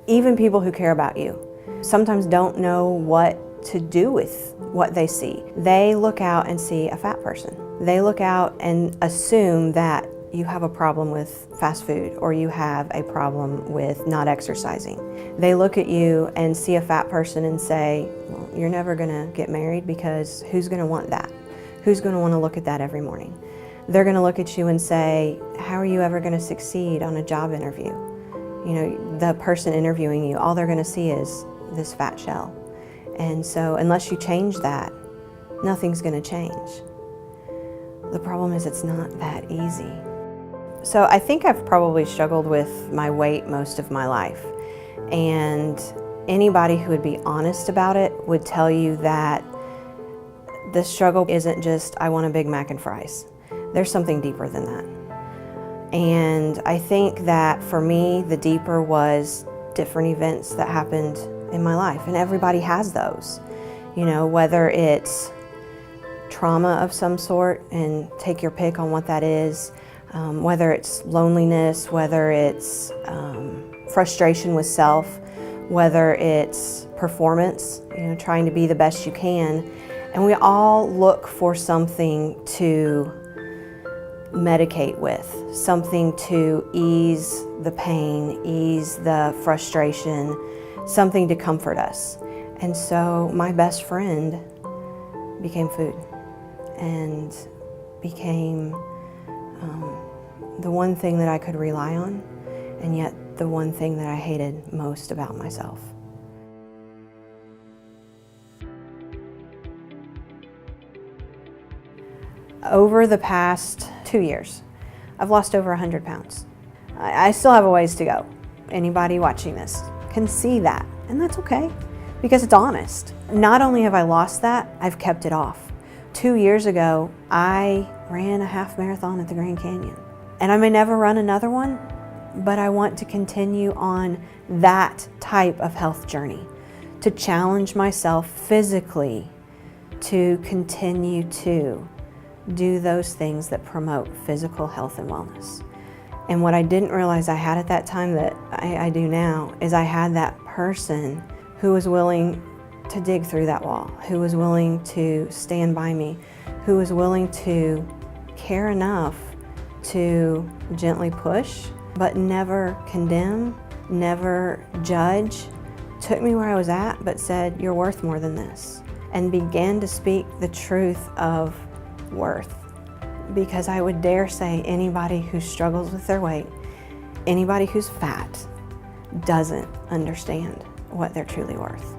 Even people who care about you sometimes don't know what to do with what they see. They look out and see a fat person. They look out and assume that you have a problem with fast food or you have a problem with not exercising. They look at you and see a fat person and say, well, you're never gonna get married because who's gonna want that? Who's gonna wanna look at that every morning? They're gonna look at you and say, how are you ever gonna succeed on a job interview? You know, the person interviewing you, all they're gonna see is this fat shell. And so unless you change that, nothing's gonna change. The problem is it's not that easy. So I think I've probably struggled with my weight most of my life. And anybody who would be honest about it would tell you that the struggle isn't just, I want a Big Mac and fries. There's something deeper than that. And I think that for me, the deeper was different events that happened in my life. And everybody has those. You know, whether it's trauma of some sort, and take your pick on what that is, whether it's loneliness, whether it's frustration with self, whether it's performance, you know, trying to be the best you can. And we all look for something to medicate with, something to ease the pain, ease the frustration, something to comfort us. And so my best friend became food and became the one thing that I could rely on, and yet the one thing that I hated most about myself. Over the past 2 years, I've lost over 100 pounds. I still have a ways to go. Anybody watching this can see that, and that's okay, because it's honest. Not only have I lost that, I've kept it off. 2 years ago, I ran a half marathon at the Grand Canyon. And I may never run another one, but I want to continue on that type of health journey, to challenge myself physically, to continue to do those things that promote physical health and wellness. And what I didn't realize I had at that time that I do now is I had that person who was willing to dig through that wall, who was willing to stand by me, who was willing to care enough to gently push, but never condemn, never judge. Took me where I was at, but said, you're worth more than this. And began to speak the truth of worth. Because I would dare say anybody who struggles with their weight, anybody who's fat, doesn't understand what they're truly worth.